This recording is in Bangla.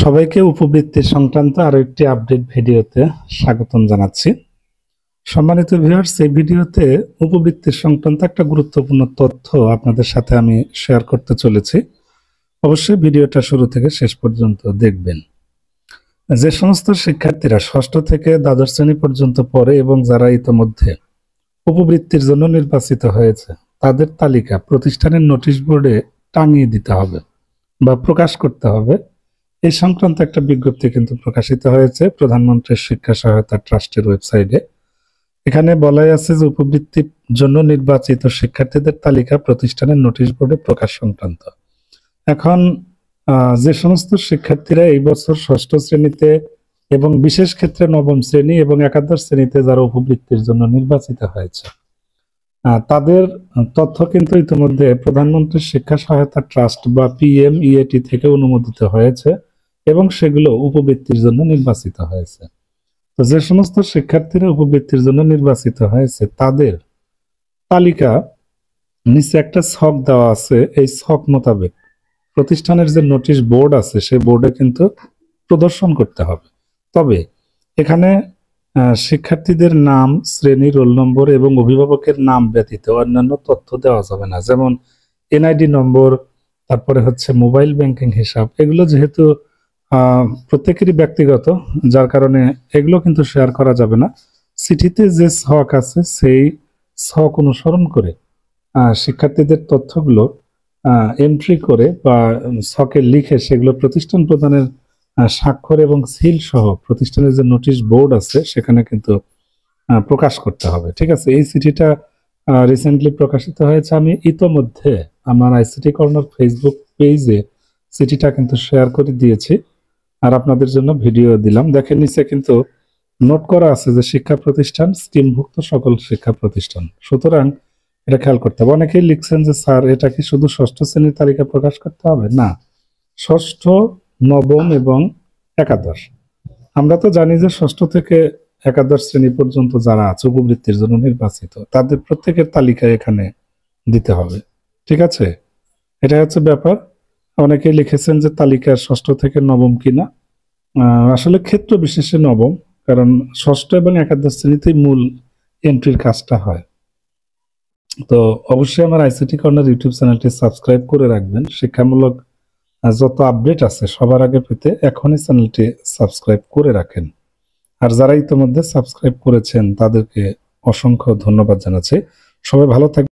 সবাইকে উপবৃত্তি সংক্রান্ত আরো একটি আপডেট ভিডিওতে স্বাগতম জানাচ্ছি। সম্মানিত ভিউয়ার্স, এই ভিডিওতে উপবৃত্তি সংক্রান্ত একটা গুরুত্বপূর্ণ তথ্য আপনাদের সাথে আমি শেয়ার করতে চলেছি। অবশ্যই ভিডিওটা শুরু থেকে শেষ পর্যন্ত দেখবেন। যে সমস্ত শিক্ষার্থীরা ষষ্ঠ থেকে দ্বাদশ শ্রেণী পর্যন্ত পড়ে এবং যারা ইতোমধ্যে উপবৃত্তির জন্য নির্বাচিত হয়েছে, তাদের তালিকা প্রতিষ্ঠানের নোটিশ বোর্ডে টাঙিয়ে দিতে হবে বা প্রকাশ করতে হবে। এই সংক্রান্ত একটা বিজ্ঞপ্তি কিন্তু প্রকাশিত হয়েছে প্রধানমন্ত্রীর শিক্ষা সহায়তা ট্রাস্টের ওয়েবসাইটে। এখানে বলাই আছে যে উপবৃত্তির জন্য নির্বাচিত শিক্ষার্থীদের তালিকা প্রতিষ্ঠানের নোটিশ বোর্ডে প্রকাশ সংক্রান্ত। এখন যে সমস্ত শিক্ষার্থীরা এই বছর ষষ্ঠ শ্রেণীতে এবং বিশেষ ক্ষেত্রে নবম শ্রেণী এবং একাদশ শ্রেণীতে যারা উপবৃত্তির জন্য নির্বাচিত হয়েছে, তাদের তথ্য কিন্তু ইতিমধ্যে প্রধানমন্ত্রীর শিক্ষা সহায়তা ট্রাস্ট বা PMEAT থেকে অনুমোদিত হয়েছে এবং সেগুলো উপবৃত্তির জন্য নির্বাচিত হয়েছে। তো যে সমস্ত শিক্ষার্থীরা উপবৃত্তির জন্য নির্বাচিত হয়েছে তাদের তালিকা নিচে একটা ছক দেওয়া আছে। এই ছক মোতাবেক প্রতিষ্ঠানের যে নোটিশ বোর্ড আছে সেই বোর্ডে কিন্তু প্রদর্শন করতে হবে। তবে এখানে শিক্ষার্থীদের নাম, শ্রেণী, রোল নম্বর এবং অভিভাবকের নাম ব্যতীত অন্যান্য তথ্য দেওয়া যাবে না, যেমন NID নম্বর, তারপরে হচ্ছে মোবাইল ব্যাংকিং হিসাব। এগুলো যেহেতু প্রত্যেকেরই ব্যক্তিগত, যার কারণে এগুলো কিন্তু শেয়ার করা যাবে না। চিঠিতে যে ছক আছে সেই ছক অনুসরণ করে শিক্ষার্থীদের তথ্যগুলো এন্ট্রি করে বা ছকে লিখে সেগুলো প্রতিষ্ঠান প্রদানের স্বাক্ষর এবং সিল সহ প্রতিষ্ঠানের যে নোটিশ বোর্ড আছে সেখানে কিন্তু প্রকাশ করতে হবে। ঠিক আছে, এই চিঠিটা রিসেন্টলি প্রকাশিত হয়েছে। আমি ইতোমধ্যে আমার ICT কর্নার ফেসবুক পেজে চিঠিটা কিন্তু শেয়ার করে দিয়েছি আর আপনাদের জন্য ভিডিও দিলাম। দেখেন নিচে কিন্তু নোট করা আছে যে শিক্ষা প্রতিষ্ঠান, স্কিমভুক্ত সকল শিক্ষা প্রতিষ্ঠান। সুতরাং এটা খেয়াল করতে হবে। অনেকেই লিখছেন যে স্যার এটা কি শুধু ষষ্ঠ শ্রেণীর তালিকা প্রকাশ করতে হবে? না, ষষ্ঠ, নবম এবং একাদশ। আমরা তো জানি যে ষষ্ঠ থেকে একাদশ শ্রেণী পর্যন্ত যারা আছে উপবৃত্তির জন্য নির্বাচিত, তাদের প্রত্যেকের তালিকা এখানে দিতে হবে। ঠিক আছে, এটা হচ্ছে ব্যাপার। অনেকেই লিখেছেন যে তালিকা ষষ্ঠ থেকে নবম কিনা। আসলে ক্ষেত্র বিশেষে নবম, কারণ ষষ্ঠ এবং একাদশ শ্রেণীতেই মূল এন্ট্রির কাজটা হয়। তো অবশ্যই আমার ICT কর্নার ইউটিউব চ্যানেলটি সাবস্ক্রাইব করে রাখবেন। শিক্ষামূলক যত আপডেট আছে সবার আগে পেতে এখনই চ্যানেলটি সাবস্ক্রাইব করে রাখেন। আর যারা ইতিমধ্যে সাবস্ক্রাইব করেছেন তাদেরকে অসংখ্য ধন্যবাদ জানাচ্ছি। সবাই ভালো থাকবেন।